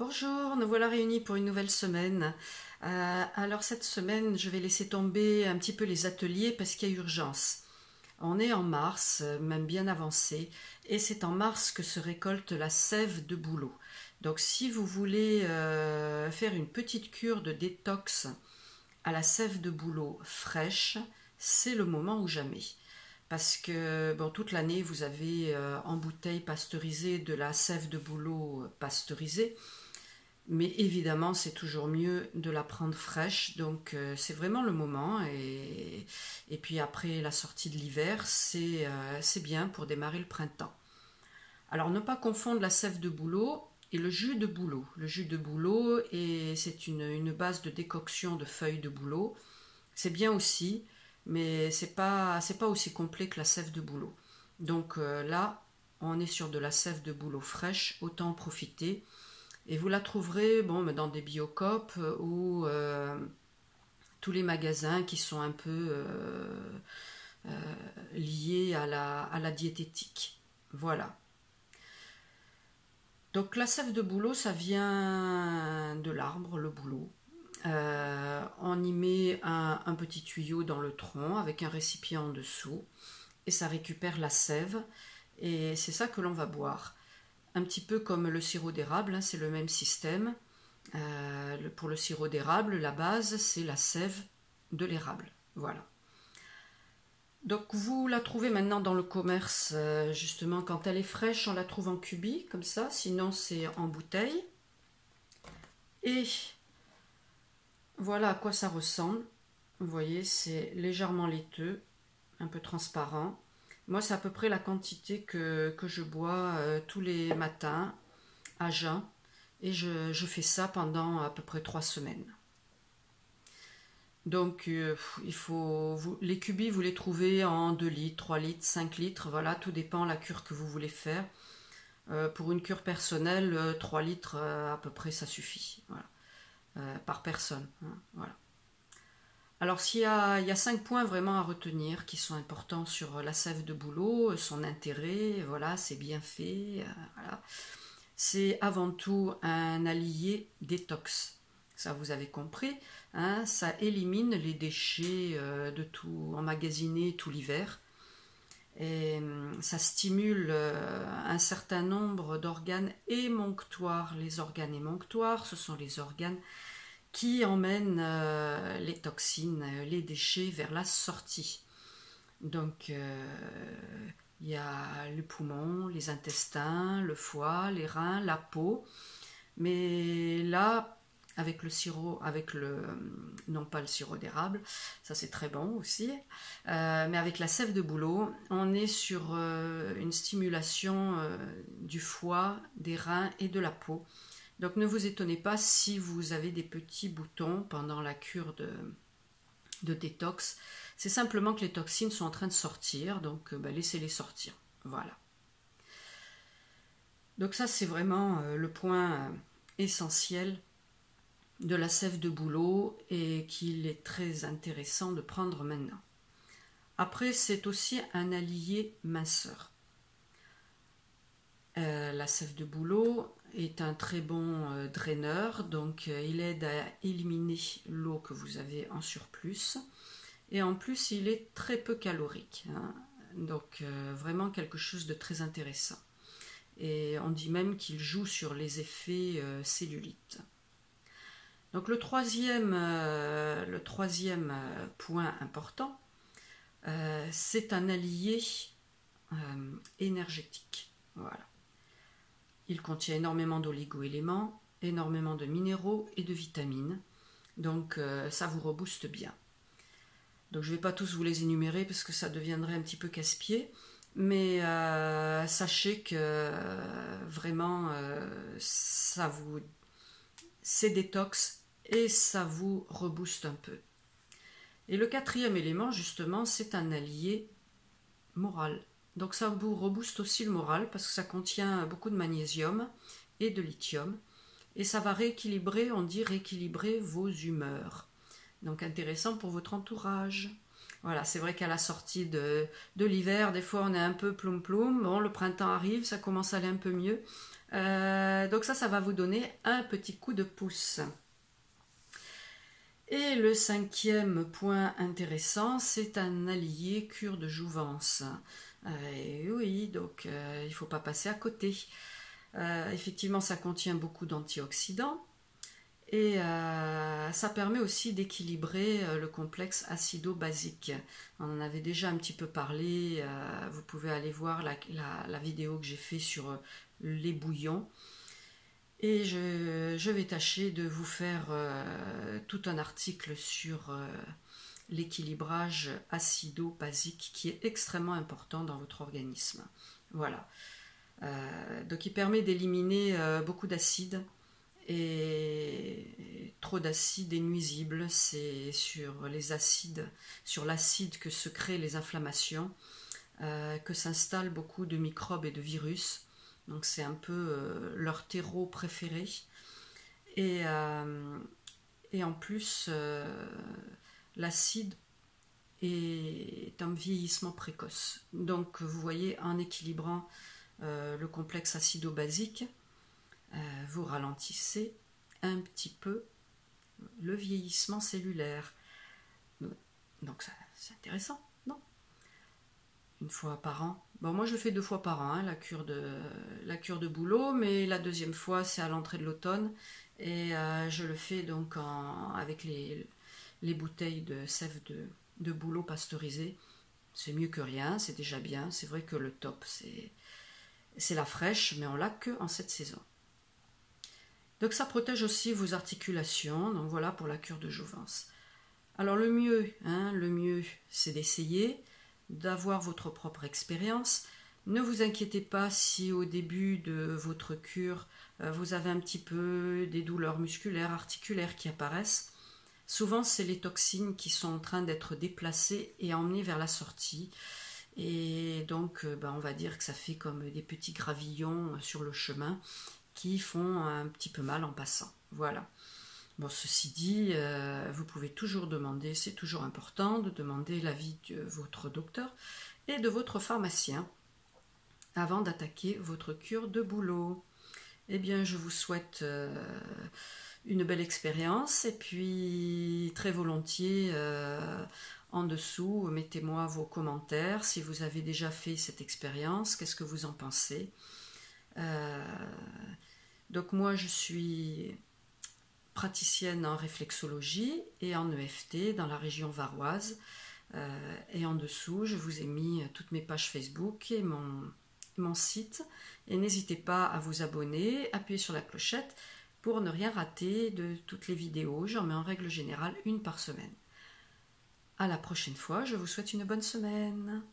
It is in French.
Bonjour, nous voilà réunis pour une nouvelle semaine. Alors cette semaine, je vais laisser tomber un petit peu les ateliers parce qu'il y a urgence. On est en mars, même bien avancé, et c'est en mars que se récolte la sève de bouleau. Donc si vous voulez faire une petite cure de détox à la sève de bouleau fraîche, c'est le moment ou jamais. Parce que bon, toute l'année, vous avez en bouteille pasteurisée de la sève de bouleau pasteurisée. Mais évidemment, c'est toujours mieux de la prendre fraîche, donc c'est vraiment le moment. Et puis après la sortie de l'hiver, c'est bien pour démarrer le printemps. Alors ne pas confondre la sève de bouleau et le jus de bouleau. Le jus de bouleau, c'est une base de décoction de feuilles de bouleau. C'est bien aussi, mais c'est pas aussi complet que la sève de bouleau. Donc là, on est sur de la sève de bouleau fraîche, autant en profiter. Et vous la trouverez bon, dans des Biocoop ou tous les magasins qui sont un peu liés à la diététique. Voilà. Donc la sève de bouleau, ça vient de l'arbre, le bouleau. On y met un petit tuyau dans le tronc avec un récipient en dessous et ça récupère la sève et c'est ça que l'on va boire. Un petit peu comme le sirop d'érable, hein, c'est le même système. Pour le sirop d'érable, la base, c'est la sève de l'érable. Voilà. Donc vous la trouvez maintenant dans le commerce, justement, quand elle est fraîche, on la trouve en cubi, comme ça, sinon c'est en bouteille. Et voilà à quoi ça ressemble. Vous voyez, c'est légèrement laiteux, un peu transparent. Moi, c'est à peu près la quantité que je bois tous les matins à jeun. Et je fais ça pendant à peu près 3 semaines. Donc, les cubis, vous les trouvez en 2 litres, 3 litres, 5 litres. Voilà, tout dépend de la cure que vous voulez faire. Pour une cure personnelle, 3 litres à peu près, ça suffit. Voilà. Par personne. Hein, voilà. Alors, il y a 5 points vraiment à retenir qui sont importants sur la sève de bouleau, son intérêt, voilà, c'est bien fait, voilà. C'est avant tout un allié détox. Ça, vous avez compris, hein, ça élimine les déchets de tout emmagasinés tout l'hiver. Et ça stimule un certain nombre d'organes émonctoires. Les organes émonctoires, ce sont les organes qui emmène les toxines, les déchets vers la sortie. Donc, il y a les poumons, les intestins, le foie, les reins, la peau. Mais là, avec le sirop, non pas le sirop d'érable, ça c'est très bon aussi, mais avec la sève de bouleau, on est sur une stimulation du foie, des reins et de la peau. Donc ne vous étonnez pas si vous avez des petits boutons pendant la cure de détox. C'est simplement que les toxines sont en train de sortir, donc laissez-les sortir. Voilà. Donc ça c'est vraiment le point essentiel de la sève de bouleau et qu'il est très intéressant de prendre maintenant. Après c'est aussi un allié minceur. La sève de bouleau est un très bon draineur, donc il aide à éliminer l'eau que vous avez en surplus. Et en plus, il est très peu calorique, hein, donc vraiment quelque chose de très intéressant. Et on dit même qu'il joue sur les effets cellulites. Donc le troisième point important, c'est un allié énergétique. Voilà. Il contient énormément d'oligo-éléments, énormément de minéraux et de vitamines. Donc ça vous rebooste bien. Donc je ne vais pas tous vous les énumérer parce que ça deviendrait un petit peu casse-pied. Mais sachez que vraiment c'est détox et ça vous rebooste un peu. Et le quatrième élément justement, c'est un allié moral. Donc ça vous rebooste aussi le moral parce que ça contient beaucoup de magnésium et de lithium. Et ça va rééquilibrer, on dit rééquilibrer vos humeurs. Donc intéressant pour votre entourage. Voilà, c'est vrai qu'à la sortie de l'hiver, des fois on est un peu ploum-ploum. Bon, le printemps arrive, ça commence à aller un peu mieux. Donc ça va vous donner un petit coup de pouce. Et le 5e point intéressant, c'est un allié cure de jouvence. Et oui, donc il ne faut pas passer à côté. Effectivement, ça contient beaucoup d'antioxydants et ça permet aussi d'équilibrer le complexe acido-basique. On en avait déjà un petit peu parlé, vous pouvez aller voir la vidéo que j'ai fait sur les bouillons. Et je vais tâcher de vous faire tout un article sur l'équilibrage acido-basique qui est extrêmement important dans votre organisme. Voilà. Donc il permet d'éliminer beaucoup d'acides et trop d'acides est nuisible. C'est sur les acides, sur l'acide que se créent les inflammations, que s'installent beaucoup de microbes et de virus. Donc c'est un peu leur terreau préféré. Et en plus, l'acide est un vieillissement précoce. Donc vous voyez, en équilibrant le complexe acido-basique, vous ralentissez un petit peu le vieillissement cellulaire. Donc c'est intéressant, non? Une fois par an. Bon, moi je le fais 2 fois par an, hein, la cure de bouleau, mais la deuxième fois c'est à l'entrée de l'automne et je le fais donc avec les bouteilles de sève de bouleau pasteurisée. C'est mieux que rien, c'est déjà bien. C'est vrai que le top c'est la fraîche, mais on l'a que en cette saison. Donc ça protège aussi vos articulations, donc voilà pour la cure de jouvence. Alors le mieux c'est d'essayer, d'avoir votre propre expérience. Ne vous inquiétez pas si au début de votre cure, vous avez un petit peu des douleurs musculaires, articulaires qui apparaissent. Souvent, c'est les toxines qui sont en train d'être déplacées et emmenées vers la sortie. Et donc, on va dire que ça fait comme des petits gravillons sur le chemin qui font un petit peu mal en passant. Voilà. Bon, ceci dit, vous pouvez toujours demander, c'est toujours important de demander l'avis de votre docteur et de votre pharmacien avant d'attaquer votre cure de bouleau. Eh bien, je vous souhaite une belle expérience et puis très volontiers en dessous, mettez-moi vos commentaires si vous avez déjà fait cette expérience, qu'est-ce que vous en pensez. Donc moi, je suis praticienne en réflexologie et en EFT dans la région varoise. Et en dessous, je vous ai mis toutes mes pages Facebook et mon site. Et n'hésitez pas à vous abonner, appuyez sur la clochette pour ne rien rater de toutes les vidéos. J'en mets en règle générale 1 par semaine. À la prochaine fois, je vous souhaite une bonne semaine.